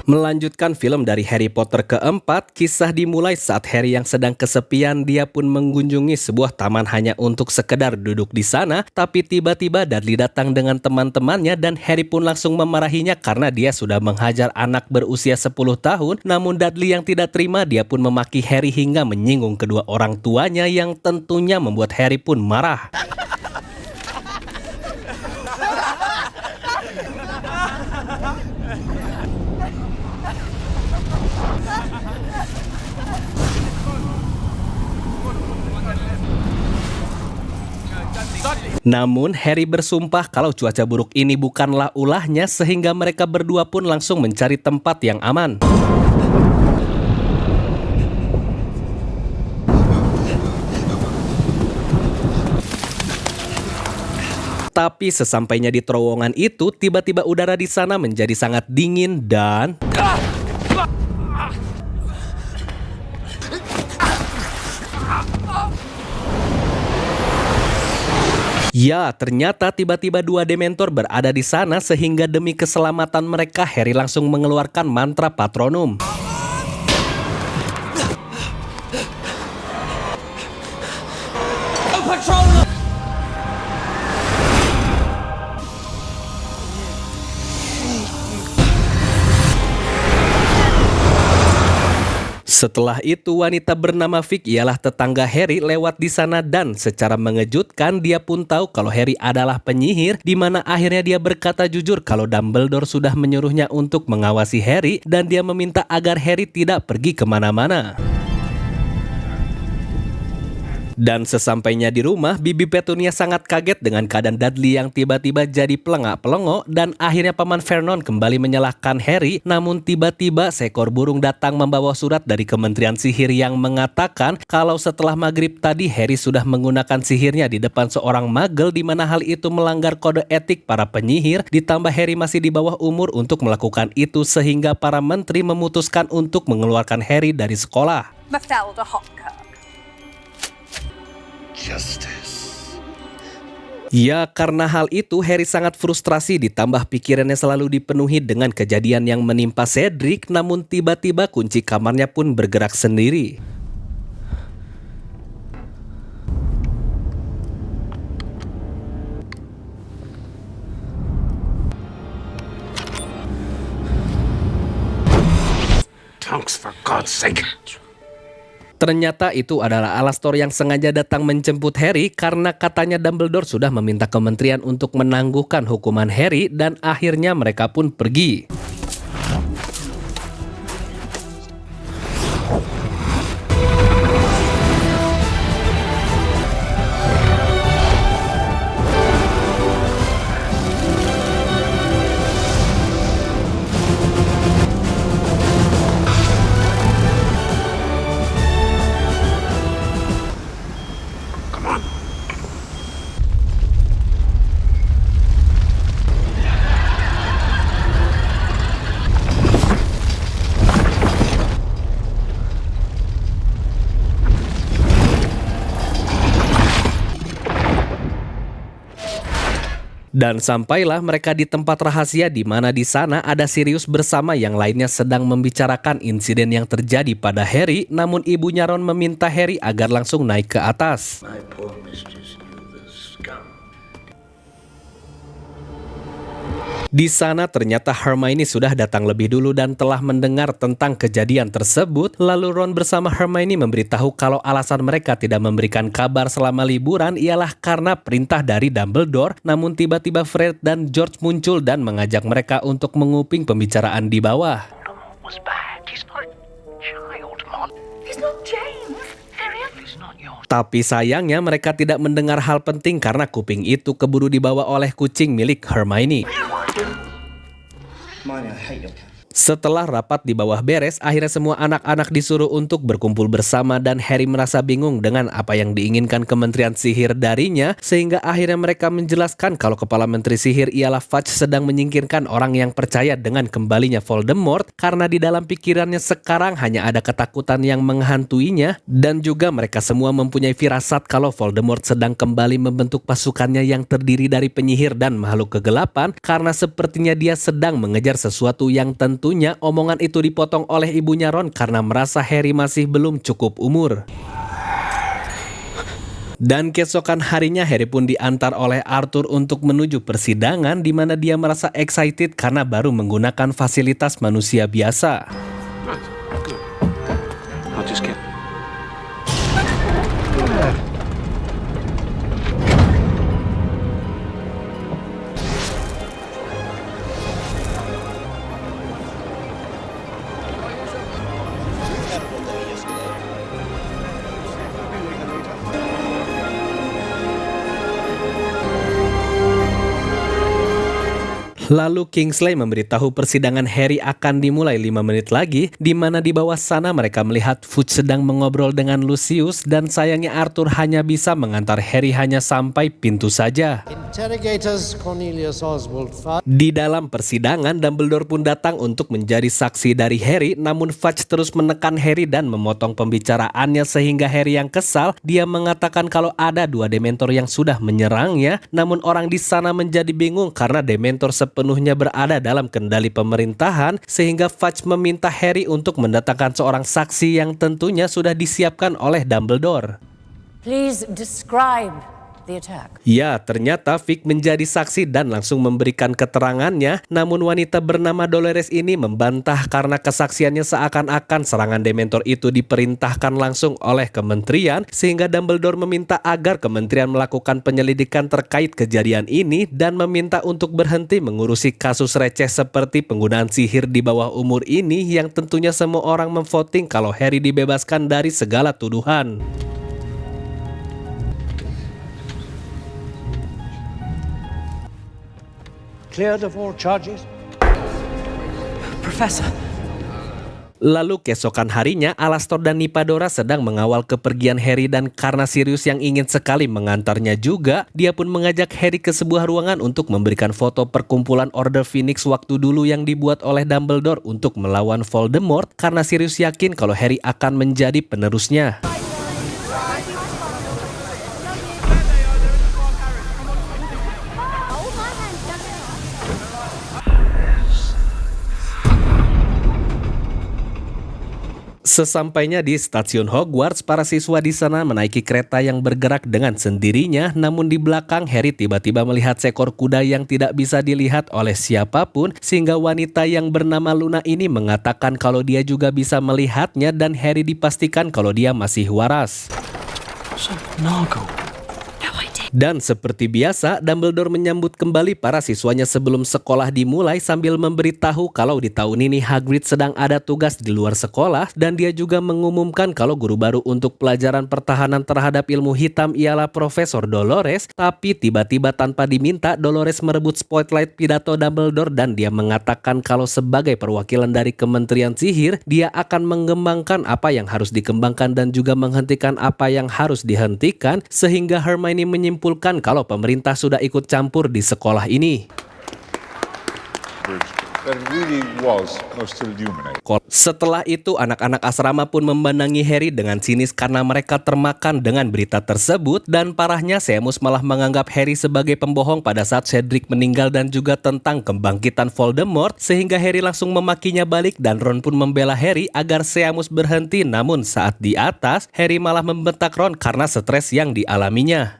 Melanjutkan film dari Harry Potter keempat, kisah dimulai saat Harry yang sedang kesepian, dia pun mengunjungi sebuah taman hanya untuk sekedar duduk di sana, tapi tiba-tiba Dudley datang dengan teman-temannya dan Harry pun langsung memarahinya karena dia sudah menghajar anak berusia 10 tahun, namun Dudley yang tidak terima, dia pun memaki Harry hingga menyinggung kedua orang tuanya yang tentunya membuat Harry pun marah. Namun Harry bersumpah kalau cuaca buruk ini bukanlah ulahnya sehingga mereka berdua pun langsung mencari tempat yang aman. Tapi sesampainya di terowongan itu, tiba-tiba udara di sana menjadi sangat dingin dan ya, ternyata tiba-tiba dua dementor berada di sana sehingga demi keselamatan mereka Harry langsung mengeluarkan mantra Patronum. Setelah itu wanita bernama Vic ialah tetangga Harry lewat di sana dan secara mengejutkan dia pun tahu kalau Harry adalah penyihir, di mana akhirnya dia berkata jujur kalau Dumbledore sudah menyuruhnya untuk mengawasi Harry dan dia meminta agar Harry tidak pergi kemana-mana. Dan sesampainya di rumah, Bibi Petunia sangat kaget dengan keadaan Dudley yang tiba-tiba jadi pelengak-pelengok dan akhirnya Paman Vernon kembali menyalahkan Harry. Namun tiba-tiba seekor burung datang membawa surat dari Kementerian Sihir yang mengatakan kalau setelah maghrib tadi Harry sudah menggunakan sihirnya di depan seorang muggle, di mana hal itu melanggar kode etik para penyihir, ditambah Harry masih di bawah umur untuk melakukan itu sehingga para menteri memutuskan untuk mengeluarkan Harry dari sekolah. Justice. Ya, karena hal itu Harry sangat frustrasi ditambah pikirannya selalu dipenuhi dengan kejadian yang menimpa Cedric, namun tiba-tiba kunci kamarnya pun bergerak sendiri. Tonks, for God's sake. Ternyata itu adalah Alastor yang sengaja datang menjemput Harry karena katanya Dumbledore sudah meminta kementerian untuk menangguhkan hukuman Harry dan akhirnya mereka pun pergi. Dan sampailah mereka di tempat rahasia di mana di sana ada Sirius bersama yang lainnya sedang membicarakan insiden yang terjadi pada Harry, namun ibunya Ron meminta Harry agar langsung naik ke atas. My poor mistress, you the scum. Di sana ternyata Hermione sudah datang lebih dulu dan telah mendengar tentang kejadian tersebut. Lalu Ron bersama Hermione memberitahu kalau alasan mereka tidak memberikan kabar selama liburan ialah karena perintah dari Dumbledore. Namun tiba-tiba Fred dan George muncul dan mengajak mereka untuk menguping pembicaraan di bawah. Voldemort was bad. He's not a child, Mon. He's not James. Sirius. He's not yours. Tapi sayangnya mereka tidak mendengar hal penting karena kuping itu keburu dibawa oleh kucing milik Hermione. Hermione, I hate your cat. Setelah rapat di bawah beres, akhirnya semua anak-anak disuruh untuk berkumpul bersama dan Harry merasa bingung dengan apa yang diinginkan Kementerian Sihir darinya, sehingga akhirnya mereka menjelaskan kalau Kepala Menteri Sihir ialah Fudge sedang menyingkirkan orang yang percaya dengan kembalinya Voldemort karena di dalam pikirannya sekarang hanya ada ketakutan yang menghantuinya, dan juga mereka semua mempunyai firasat kalau Voldemort sedang kembali membentuk pasukannya yang terdiri dari penyihir dan makhluk kegelapan karena sepertinya dia sedang mengejar sesuatu yang tentu tentunya omongan itu dipotong oleh ibunya Ron karena merasa Harry masih belum cukup umur. Dan keesokan harinya Harry pun diantar oleh Arthur untuk menuju persidangan di mana dia merasa excited karena baru menggunakan fasilitas manusia biasa. I'll just get... Lalu Kingsley memberitahu persidangan Harry akan dimulai 5 menit lagi, di mana di bawah sana mereka melihat Fudge sedang mengobrol dengan Lucius dan sayangnya Arthur hanya bisa mengantar Harry hanya sampai pintu saja. Interrogators Cornelius Oswald Fudge. Di dalam persidangan, Dumbledore pun datang untuk menjadi saksi dari Harry, namun Fudge terus menekan Harry dan memotong pembicaraannya sehingga Harry yang kesal. Dia mengatakan kalau ada 2 Dementor yang sudah menyerangnya, namun orang di sana menjadi bingung karena Dementor sepenuhnya berada dalam kendali pemerintahan, sehingga Fudge meminta Harry untuk mendatangkan seorang saksi yang tentunya sudah disiapkan oleh Dumbledore. Please describe the attack. Ya, ternyata Vic menjadi saksi dan langsung memberikan keterangannya, namun wanita bernama Dolores ini membantah karena kesaksiannya seakan-akan serangan Dementor itu diperintahkan langsung oleh kementerian, sehingga Dumbledore meminta agar kementerian melakukan penyelidikan terkait kejadian ini dan meminta untuk berhenti mengurusi kasus receh seperti penggunaan sihir di bawah umur ini yang tentunya semua orang memvoting kalau Harry dibebaskan dari segala tuduhan. Cleared of all charges? Professor. Lalu keesokan harinya, Alastor dan Nymphadora sedang mengawal kepergian Harry dan karena Sirius yang ingin sekali mengantarnya juga, dia pun mengajak Harry ke sebuah ruangan untuk memberikan foto perkumpulan Order Phoenix waktu dulu yang dibuat oleh Dumbledore untuk melawan Voldemort karena Sirius yakin kalau Harry akan menjadi penerusnya. Sesampainya di stasiun Hogwarts, para siswa di sana menaiki kereta yang bergerak dengan sendirinya, namun di belakang Harry tiba-tiba melihat seekor kuda yang tidak bisa dilihat oleh siapapun, sehingga wanita yang bernama Luna ini mengatakan kalau dia juga bisa melihatnya dan Harry dipastikan kalau dia masih waras. So, Nargle. Dan seperti biasa, Dumbledore menyambut kembali para siswanya sebelum sekolah dimulai sambil memberitahu kalau di tahun ini Hagrid sedang ada tugas di luar sekolah dan dia juga mengumumkan kalau guru baru untuk pelajaran pertahanan terhadap ilmu hitam ialah Profesor Dolores, tapi tiba-tiba tanpa diminta Dolores merebut spotlight pidato Dumbledore dan dia mengatakan kalau sebagai perwakilan dari Kementerian Sihir, dia akan mengembangkan apa yang harus dikembangkan dan juga menghentikan apa yang harus dihentikan, sehingga Hermione menyimpulkan kalau pemerintah sudah ikut campur di sekolah ini. That really was most illuminating. Setelah itu, anak-anak asrama pun memandangi Harry dengan sinis karena mereka termakan dengan berita tersebut dan parahnya Seamus malah menganggap Harry sebagai pembohong pada saat Cedric meninggal dan juga tentang kebangkitan Voldemort, sehingga Harry langsung memakinya balik dan Ron pun membela Harry agar Seamus berhenti, namun saat di atas, Harry malah membentak Ron karena stres yang dialaminya.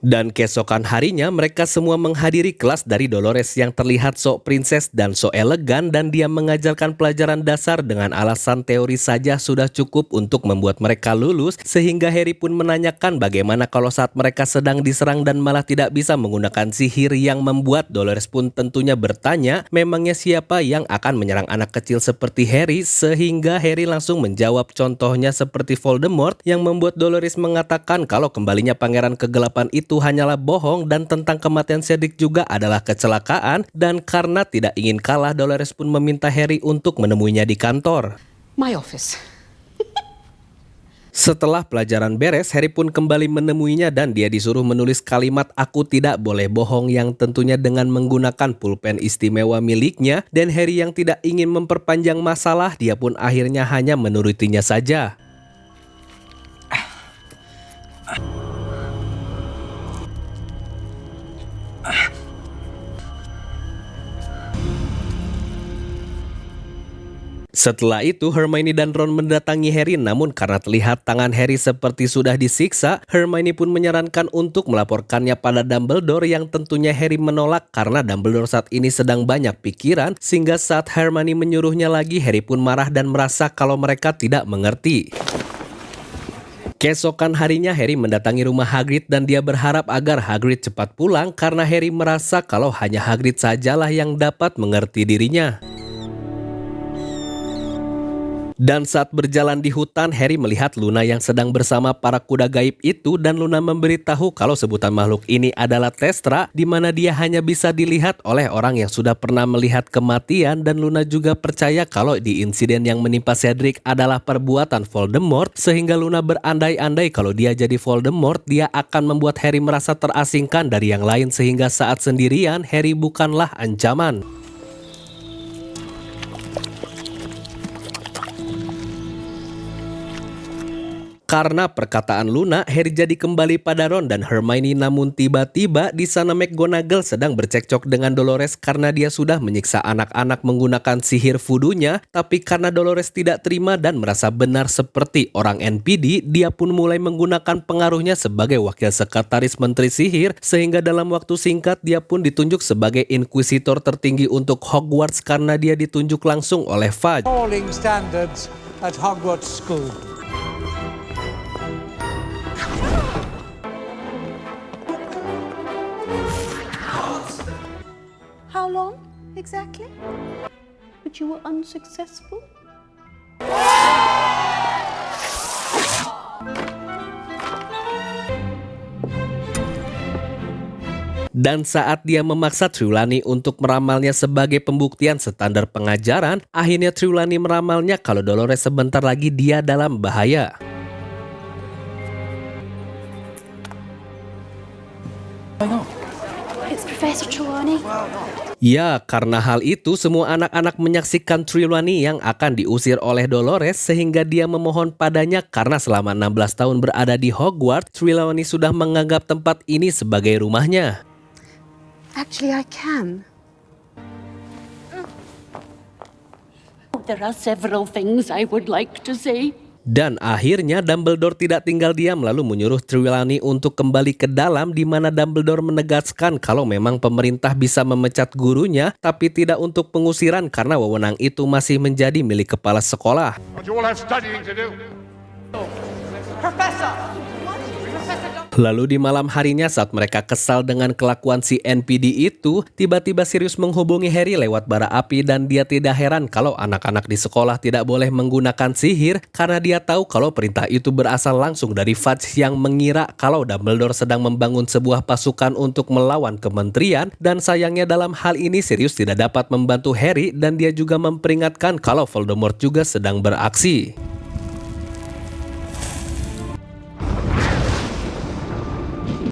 Dan keesokan harinya mereka semua menghadiri kelas dari Dolores yang terlihat sok princess dan sok elegan dan dia mengajarkan pelajaran dasar dengan alasan teori saja sudah cukup untuk membuat mereka lulus, sehingga Harry pun menanyakan bagaimana kalau saat mereka sedang diserang dan malah tidak bisa menggunakan sihir yang membuat Dolores pun tentunya bertanya memangnya siapa yang akan menyerang anak kecil seperti Harry, sehingga Harry langsung menjawab contohnya seperti Voldemort yang membuat Dolores mengatakan kalau kembalinya pangeran kegelapan itu hanyalah bohong dan tentang kematian Cedric juga adalah kecelakaan, dan karena tidak ingin kalah Dolores pun meminta Harry untuk menemuinya di kantor. My office. Setelah pelajaran beres, Harry pun kembali menemuinya dan dia disuruh menulis kalimat "Aku tidak boleh bohong" yang tentunya dengan menggunakan pulpen istimewa miliknya, dan Harry yang tidak ingin memperpanjang masalah, dia pun akhirnya hanya menurutinya saja. Setelah itu, Hermione dan Ron mendatangi Harry, namun karena terlihat tangan Harry seperti sudah disiksa, Hermione pun menyarankan untuk melaporkannya pada Dumbledore yang tentunya Harry menolak karena Dumbledore saat ini sedang banyak pikiran, sehingga saat Hermione menyuruhnya lagi, Harry pun marah dan merasa kalau mereka tidak mengerti. Keesokan harinya Harry mendatangi rumah Hagrid dan dia berharap agar Hagrid cepat pulang karena Harry merasa kalau hanya Hagrid sajalah yang dapat mengerti dirinya. Dan saat berjalan di hutan, Harry melihat Luna yang sedang bersama para kuda gaib itu dan Luna memberitahu kalau sebutan makhluk ini adalah Testra, di mana dia hanya bisa dilihat oleh orang yang sudah pernah melihat kematian, dan Luna juga percaya kalau di insiden yang menimpa Cedric adalah perbuatan Voldemort, sehingga Luna berandai-andai kalau dia jadi Voldemort, dia akan membuat Harry merasa terasingkan dari yang lain sehingga saat sendirian Harry bukanlah ancaman. Karena perkataan Luna, Harry jadi kembali pada Ron dan Hermione, namun tiba-tiba di sana McGonagall sedang bercekcok dengan Dolores karena dia sudah menyiksa anak-anak menggunakan sihir voodoo-nya, tapi karena Dolores tidak terima dan merasa benar seperti orang NPD, dia pun mulai menggunakan pengaruhnya sebagai wakil sekretaris menteri sihir, sehingga dalam waktu singkat dia pun ditunjuk sebagai inkuisitor tertinggi untuk Hogwarts karena dia ditunjuk langsung oleh Fudge. Falling standards at Hogwarts School. How long, exactly? But you were unsuccessful? Dan saat dia memaksa Trelawney untuk meramalnya sebagai pembuktian standar pengajaran, akhirnya Trelawney meramalnya kalau Dolores sebentar lagi dia dalam bahaya. It's Professor Trelawney. Ya, karena hal itu semua anak-anak menyaksikan Trelawney yang akan diusir oleh Dolores sehingga dia memohon padanya karena selama 16 tahun berada di Hogwarts, Trelawney sudah menganggap tempat ini sebagai rumahnya. Actually, I can. There are several things I would like to say. Dan akhirnya Dumbledore tidak tinggal diam lalu menyuruh Trelawney untuk kembali ke dalam, di mana Dumbledore menegaskan kalau memang pemerintah bisa memecat gurunya tapi tidak untuk pengusiran karena wewenang itu masih menjadi milik kepala sekolah. But you all have studying to do. Lalu di malam harinya saat mereka kesal dengan kelakuan si NPD itu, tiba-tiba Sirius menghubungi Harry lewat bara api dan dia tidak heran kalau anak-anak di sekolah tidak boleh menggunakan sihir karena dia tahu kalau perintah itu berasal langsung dari Fudge yang mengira kalau Dumbledore sedang membangun sebuah pasukan untuk melawan kementerian, dan sayangnya dalam hal ini Sirius tidak dapat membantu Harry dan dia juga memperingatkan kalau Voldemort juga sedang beraksi.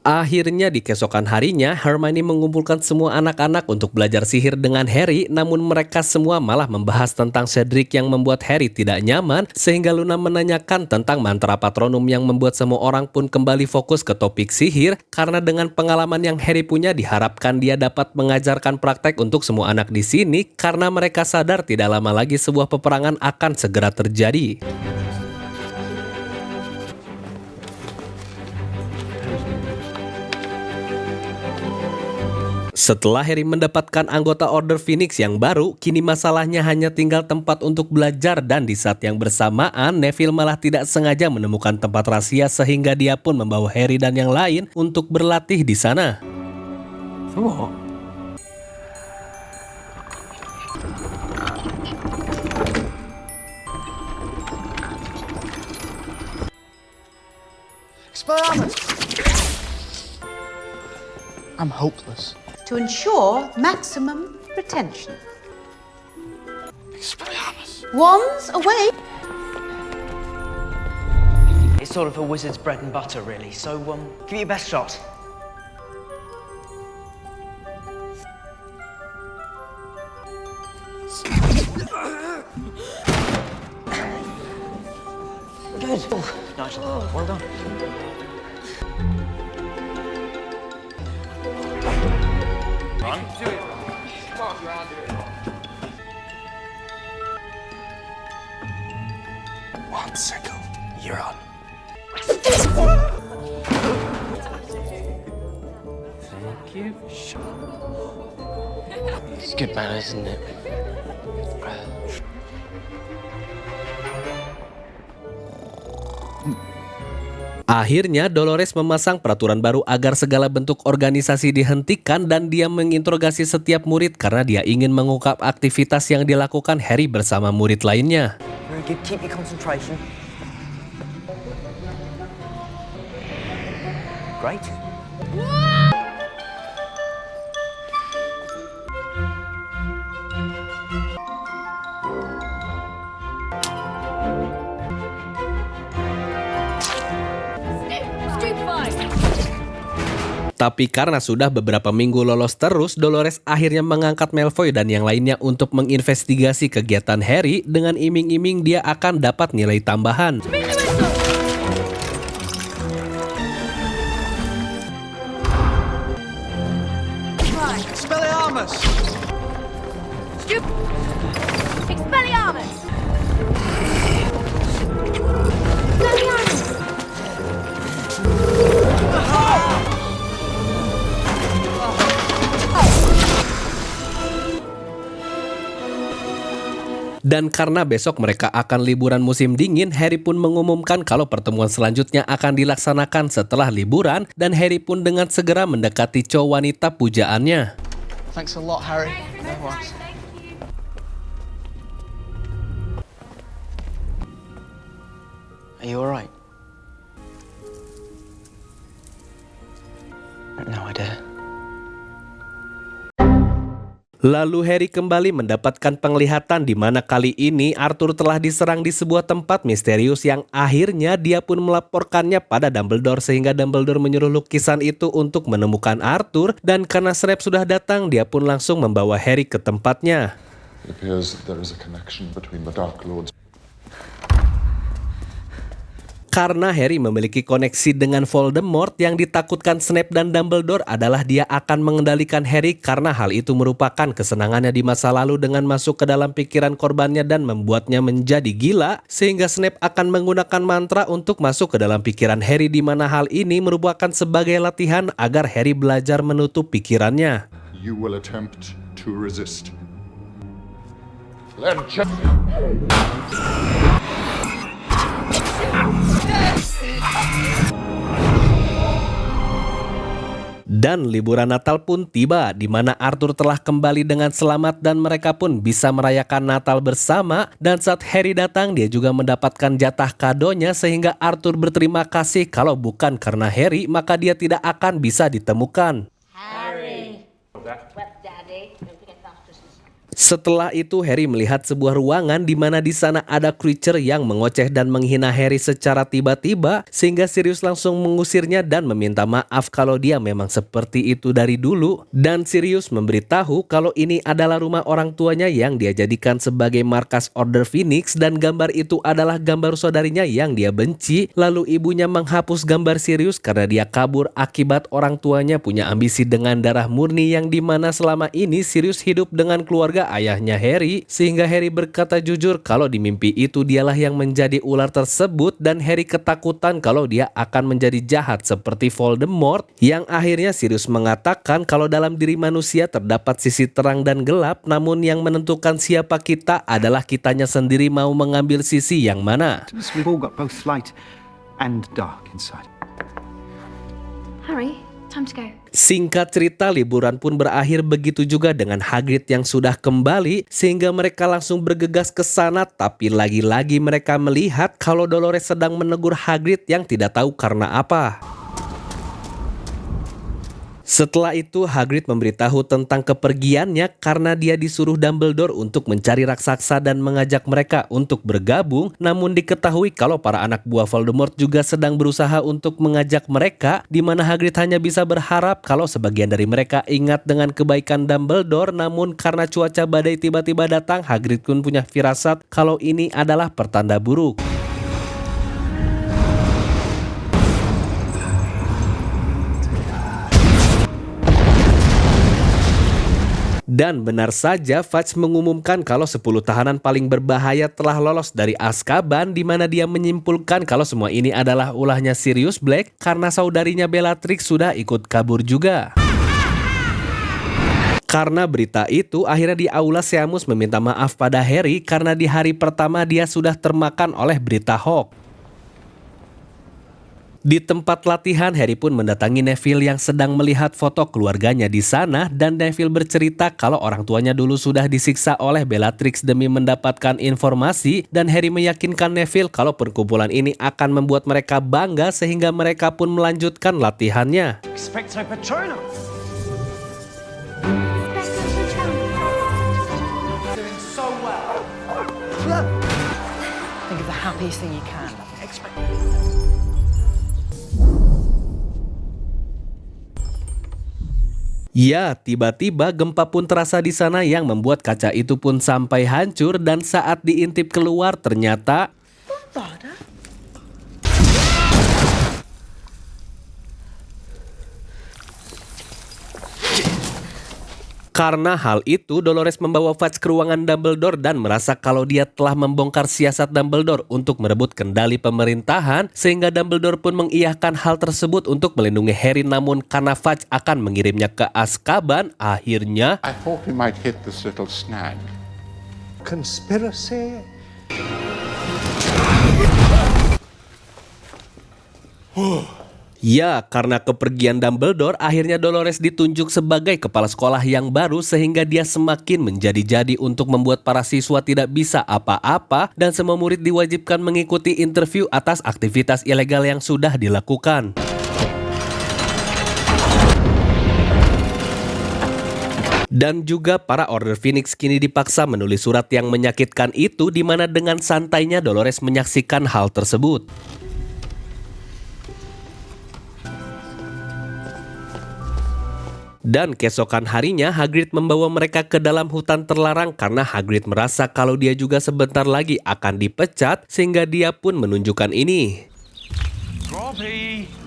Akhirnya di keesokan harinya, Hermione mengumpulkan semua anak-anak untuk belajar sihir dengan Harry, namun mereka semua malah membahas tentang Cedric yang membuat Harry tidak nyaman, sehingga Luna menanyakan tentang mantra patronum yang membuat semua orang pun kembali fokus ke topik sihir, karena dengan pengalaman yang Harry punya diharapkan dia dapat mengajarkan praktek untuk semua anak di sini, karena mereka sadar tidak lama lagi sebuah peperangan akan segera terjadi. Setelah Harry mendapatkan anggota Order Phoenix yang baru, kini masalahnya hanya tinggal tempat untuk belajar, dan di saat yang bersamaan Neville malah tidak sengaja menemukan tempat rahasia sehingga dia pun membawa Harry dan yang lain untuk berlatih di sana. For what? Expelliarmus! I'm hopeless. To ensure maximum retention. Expelliarmus. Wands away. It's sort of a wizard's bread and butter, really. So, give it your best shot. Good. Oh, nice. Well done. Sickle, you're on. Thank you. It's good manners, isn't it? Akhirnya Dolores memasang peraturan baru agar segala bentuk organisasi dihentikan dan dia menginterogasi setiap murid karena dia ingin mengungkap aktivitas yang dilakukan Harry bersama murid lainnya. Very good. Keep your concentration. Great. Tapi karena sudah beberapa minggu lolos terus, Dolores akhirnya mengangkat Malfoy dan yang lainnya untuk menginvestigasi kegiatan Harry dengan iming-iming dia akan dapat nilai tambahan. Expelliarmus! Expelliarmus! Dan karena besok mereka akan liburan musim dingin, Harry pun mengumumkan kalau pertemuan selanjutnya akan dilaksanakan setelah liburan dan Harry pun dengan segera mendekati cowok wanita pujaannya. Thanks a lot, Harry. No worries. Are you alright? No idea. Lalu Harry kembali mendapatkan penglihatan di mana kali ini Arthur telah diserang di sebuah tempat misterius yang akhirnya dia pun melaporkannya pada Dumbledore sehingga Dumbledore menyuruh lukisan itu untuk menemukan Arthur dan karena Snape sudah datang dia pun langsung membawa Harry ke tempatnya. It appears that there is a connection between the Dark Lords. Karena Harry memiliki koneksi dengan Voldemort, yang ditakutkan Snape dan Dumbledore adalah dia akan mengendalikan Harry karena hal itu merupakan kesenangannya di masa lalu dengan masuk ke dalam pikiran korbannya dan membuatnya menjadi gila, sehingga Snape akan menggunakan mantra untuk masuk ke dalam pikiran Harry di mana hal ini merupakan sebagai latihan agar Harry belajar menutup pikirannya. You will attempt to resist. Then check. Dan liburan Natal pun tiba, di mana Arthur telah kembali dengan selamat dan mereka pun bisa merayakan Natal bersama. Dan saat Harry datang, dia juga mendapatkan jatah kadonya sehingga Arthur berterima kasih kalau bukan karena Harry, maka dia tidak akan bisa ditemukan. Harry. Wet Daddy. Don't forget last Christmas. Setelah itu Harry melihat sebuah ruangan di mana di sana ada creature yang mengoceh dan menghina Harry secara tiba-tiba sehingga Sirius langsung mengusirnya dan meminta maaf kalau dia memang seperti itu dari dulu. Dan Sirius memberitahu kalau ini adalah rumah orang tuanya yang dia jadikan sebagai markas Order Phoenix dan gambar itu adalah gambar saudarinya yang dia benci. Lalu ibunya menghapus gambar Sirius karena dia kabur akibat orang tuanya punya ambisi dengan darah murni yang dimana selama ini Sirius hidup dengan keluarga ayahnya Harry, sehingga Harry berkata jujur kalau di mimpi itu dialah yang menjadi ular tersebut dan Harry ketakutan kalau dia akan menjadi jahat seperti Voldemort, yang akhirnya Sirius mengatakan kalau dalam diri manusia terdapat sisi terang dan gelap, namun yang menentukan siapa kita adalah kitanya sendiri mau mengambil sisi yang mana. We've all got both light and dark inside. Harry, time to go. Singkat cerita, liburan pun berakhir begitu juga dengan Hagrid yang sudah kembali sehingga mereka langsung bergegas ke sana, tapi lagi-lagi mereka melihat kalau Dolores sedang menegur Hagrid yang tidak tahu karena apa. Setelah itu Hagrid memberitahu tentang kepergiannya karena dia disuruh Dumbledore untuk mencari raksasa dan mengajak mereka untuk bergabung. Namun diketahui kalau para anak buah Voldemort juga sedang berusaha untuk mengajak mereka, di mana Hagrid hanya bisa berharap kalau sebagian dari mereka ingat dengan kebaikan Dumbledore. Namun karena cuaca badai tiba-tiba datang, Hagrid pun punya firasat kalau ini adalah pertanda buruk. Dan benar saja Fudge mengumumkan kalau 10 tahanan paling berbahaya telah lolos dari Azkaban, di mana dia menyimpulkan kalau semua ini adalah ulahnya Sirius Black karena saudarinya Bellatrix sudah ikut kabur juga. Karena berita itu, akhirnya di aula Seamus meminta maaf pada Harry karena di hari pertama dia sudah termakan oleh berita hoax. Di tempat latihan, Harry pun mendatangi Neville yang sedang melihat foto keluarganya di sana, dan Neville bercerita kalau orang tuanya dulu sudah disiksa oleh Bellatrix demi mendapatkan informasi, dan Harry meyakinkan Neville kalau perkumpulan ini akan membuat mereka bangga sehingga mereka pun melanjutkan latihannya. Expecto Patronum. Doing so well. Think of the happiest thing you can. Ya, tiba-tiba gempa pun terasa di sana yang membuat kaca itu pun sampai hancur, dan saat diintip keluar ternyata karena hal itu, Dolores membawa Fudge ke ruangan Dumbledore dan merasa kalau dia telah membongkar siasat Dumbledore untuk merebut kendali pemerintahan, sehingga Dumbledore pun mengiyakan hal tersebut untuk melindungi Harry, namun karena Fudge akan mengirimnya ke Azkaban, akhirnya I thought we might hit this little snag. Conspiracy? ya, karena kepergian Dumbledore, akhirnya Dolores ditunjuk sebagai kepala sekolah yang baru sehingga dia semakin menjadi-jadi untuk membuat para siswa tidak bisa apa-apa, dan semua murid diwajibkan mengikuti interview atas aktivitas ilegal yang sudah dilakukan. Dan juga para Order Phoenix kini dipaksa menulis surat yang menyakitkan itu, di mana dengan santainya Dolores menyaksikan hal tersebut. Dan keesokan harinya Hagrid membawa mereka ke dalam hutan terlarang karena Hagrid merasa kalau dia juga sebentar lagi akan dipecat, sehingga dia pun menunjukkan ini. Robbie.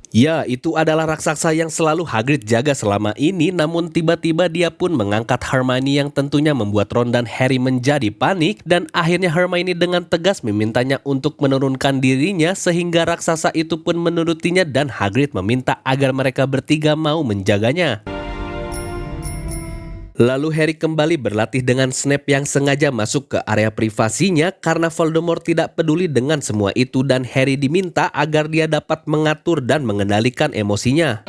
Ya, itu adalah raksasa yang selalu Hagrid jaga selama ini, namun tiba-tiba dia pun mengangkat Hermione yang tentunya membuat Ron dan Harry menjadi panik, dan akhirnya Hermione dengan tegas memintanya untuk menurunkan dirinya sehingga raksasa itu pun menurutinya, dan Hagrid meminta agar mereka bertiga mau menjaganya. Lalu Harry kembali berlatih dengan Snape yang sengaja masuk ke area privasinya karena Voldemort tidak peduli dengan semua itu, dan Harry diminta agar dia dapat mengatur dan mengendalikan emosinya.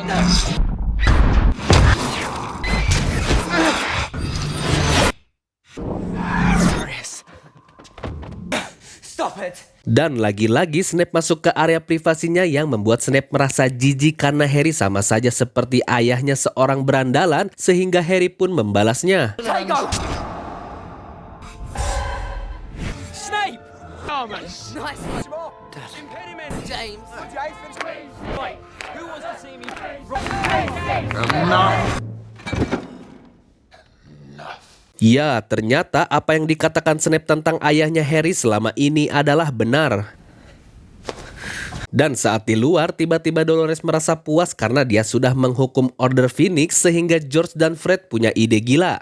Stop it. Dan lagi-lagi Snape masuk ke area privasinya yang membuat Snape merasa jijik karena Harry sama saja seperti ayahnya seorang berandalan, sehingga Harry pun membalasnya. Snape. Oh, man. Nice. Impediment. James. Right. Who wants to see me? Ya, ternyata apa yang dikatakan Snape tentang ayahnya Harry selama ini adalah benar. Dan saat di luar, tiba-tiba Dolores merasa puas karena dia sudah menghukum Order Phoenix, sehingga George dan Fred punya ide gila.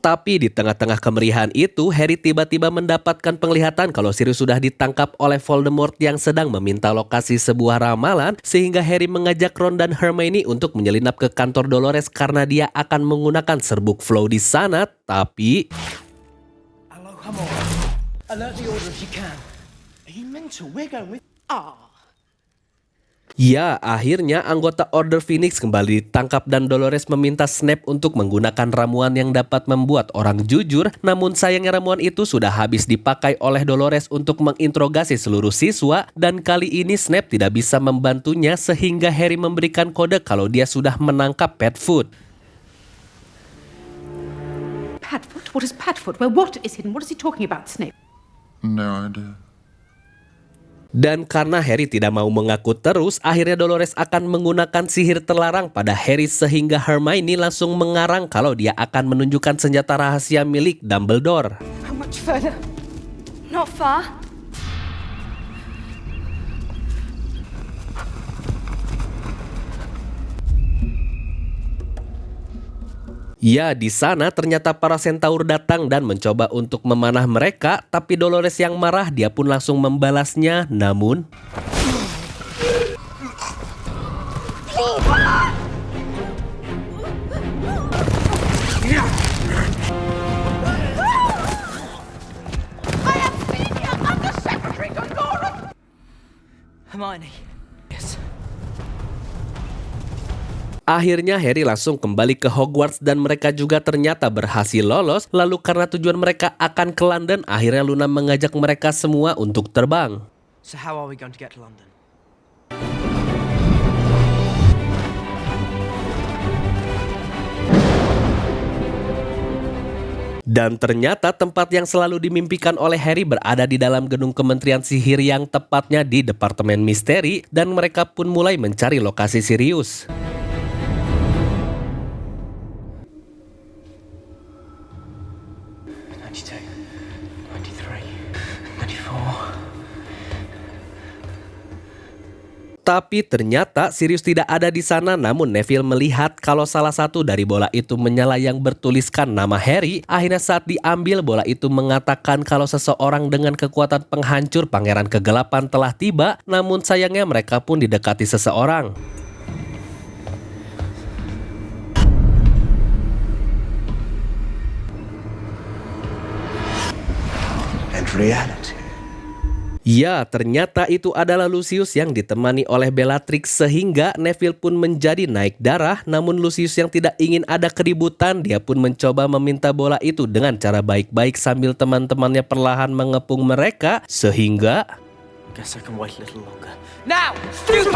Tapi di tengah-tengah kemeriahan itu, Harry tiba-tiba mendapatkan penglihatan kalau Sirius sudah ditangkap oleh Voldemort yang sedang meminta lokasi sebuah ramalan, sehingga Harry mengajak Ron dan Hermione untuk menyelinap ke kantor Dolores karena dia akan menggunakan serbuk flow di sana, tapi... Hello, come on. Alert the order if you can. Are you mental? We're going with... Ya, akhirnya anggota Order Phoenix kembali ditangkap dan Dolores meminta Snape untuk menggunakan ramuan yang dapat membuat orang jujur, namun sayangnya ramuan itu sudah habis dipakai oleh Dolores untuk menginterogasi seluruh siswa, dan kali ini Snape tidak bisa membantunya sehingga Harry memberikan kode kalau dia sudah menangkap Padfoot. Padfoot? What is Padfoot? Well, what is hidden? What is he talking about, Snape? No idea. Dan karena Harry tidak mau mengaku terus, akhirnya Dolores akan menggunakan sihir terlarang pada Harry sehingga Hermione langsung mengarang kalau dia akan menunjukkan senjata rahasia milik Dumbledore. How much further? Not far. Ya, di sana ternyata para Centaur datang dan mencoba untuk memanah mereka, tapi Dolores yang marah, dia pun langsung membalasnya, namun... Hermione. Yes. Akhirnya Harry langsung kembali ke Hogwarts dan mereka juga ternyata berhasil lolos. Lalu karena tujuan mereka akan ke London, akhirnya Luna mengajak mereka semua untuk terbang. So how are we going to get to London? Dan ternyata tempat yang selalu dimimpikan oleh Harry berada di dalam gedung Kementerian Sihir, yang tepatnya di Departemen Misteri, dan mereka pun mulai mencari lokasi Sirius. Tapi ternyata Sirius tidak ada di sana, namun Neville melihat kalau salah satu dari bola itu menyala yang bertuliskan nama Harry. Akhirnya saat diambil, bola itu mengatakan kalau seseorang dengan kekuatan penghancur Pangeran Kegelapan telah tiba, namun sayangnya mereka pun didekati seseorang. And reality. Ya, ternyata itu adalah Lucius yang ditemani oleh Bellatrix, sehingga Neville pun menjadi naik darah. Namun Lucius yang tidak ingin ada keributan, dia pun mencoba meminta bola itu dengan cara baik-baik sambil teman-temannya perlahan mengepung mereka, sehingga... Guess I can wait a little longer. Now! Stupid!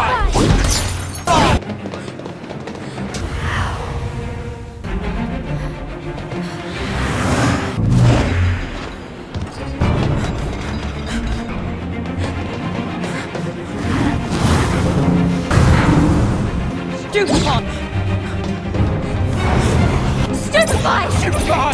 Stupefy! Get back to the door!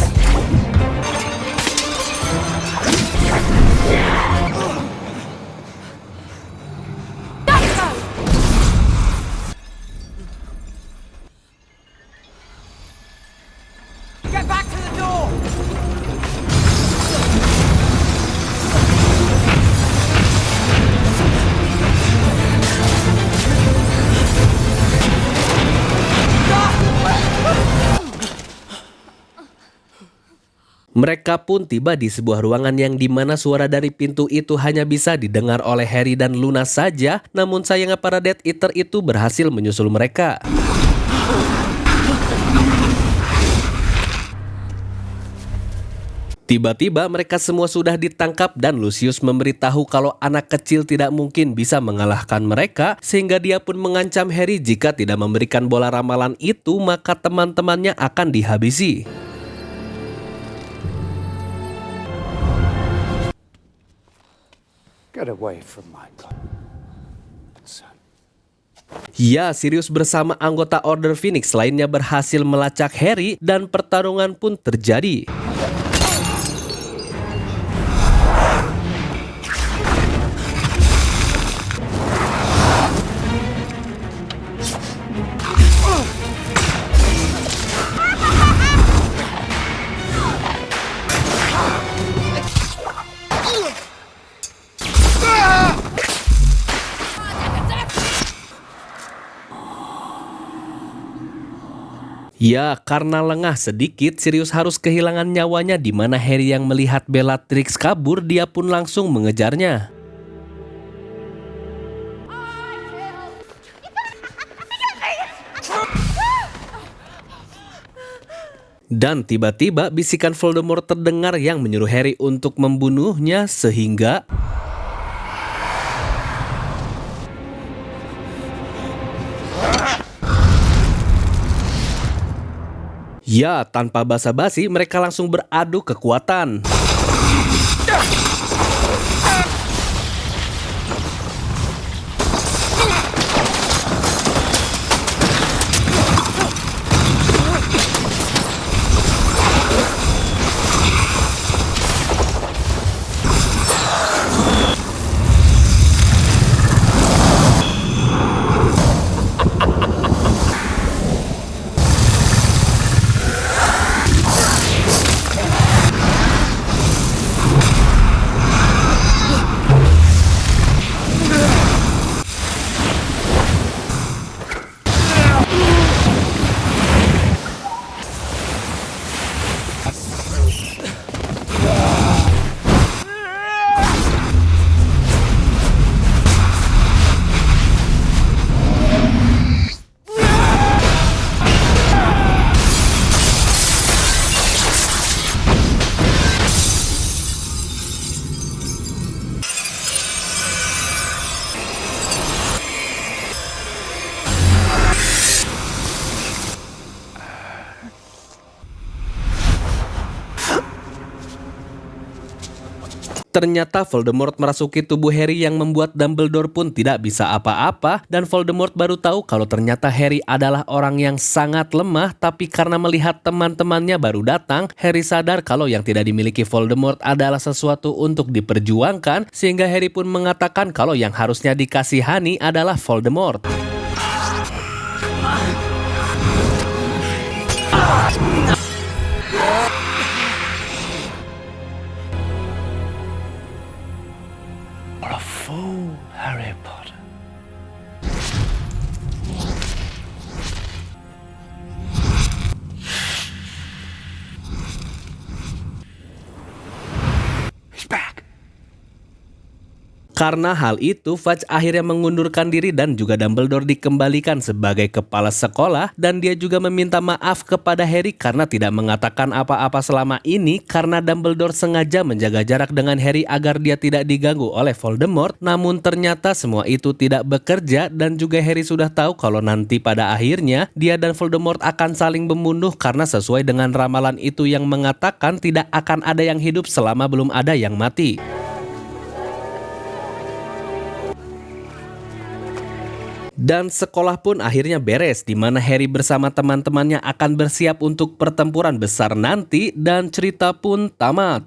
Mereka pun tiba di sebuah ruangan yang dimana suara dari pintu itu hanya bisa didengar oleh Harry dan Luna saja. Namun sayangnya para Death Eater itu berhasil menyusul mereka. Tiba-tiba mereka semua sudah ditangkap dan Lucius memberitahu kalau anak kecil tidak mungkin bisa mengalahkan mereka, sehingga dia pun mengancam Harry jika tidak memberikan bola ramalan itu maka teman-temannya akan dihabisi. Get away from my son. Ya, Sirius bersama anggota Order Phoenix lainnya berhasil melacak Harry dan pertarungan pun terjadi. Ya, karena lengah sedikit, Sirius harus kehilangan nyawanya di mana Harry yang melihat Bellatrix kabur, dia pun langsung mengejarnya. Dan tiba-tiba bisikan Voldemort terdengar yang menyuruh Harry untuk membunuhnya sehingga... Ya, tanpa basa-basi mereka langsung beradu kekuatan. Ternyata Voldemort merasuki tubuh Harry yang membuat Dumbledore pun tidak bisa apa-apa, dan Voldemort baru tahu kalau ternyata Harry adalah orang yang sangat lemah, tapi karena melihat teman-temannya baru datang, Harry sadar kalau yang tidak dimiliki Voldemort adalah sesuatu untuk diperjuangkan, sehingga Harry pun mengatakan kalau yang harusnya dikasihani adalah Voldemort. What a fool, Harry Potter. He's back. Karena hal itu, Fudge akhirnya mengundurkan diri dan juga Dumbledore dikembalikan sebagai kepala sekolah, dan dia juga meminta maaf kepada Harry karena tidak mengatakan apa-apa selama ini karena Dumbledore sengaja menjaga jarak dengan Harry agar dia tidak diganggu oleh Voldemort. Namun ternyata semua itu tidak bekerja, dan juga Harry sudah tahu kalau nanti pada akhirnya dia dan Voldemort akan saling membunuh karena sesuai dengan ramalan itu yang mengatakan tidak akan ada yang hidup selama belum ada yang mati. Dan sekolah pun akhirnya beres, di mana Harry bersama teman-temannya akan bersiap untuk pertempuran besar nanti, dan cerita pun tamat.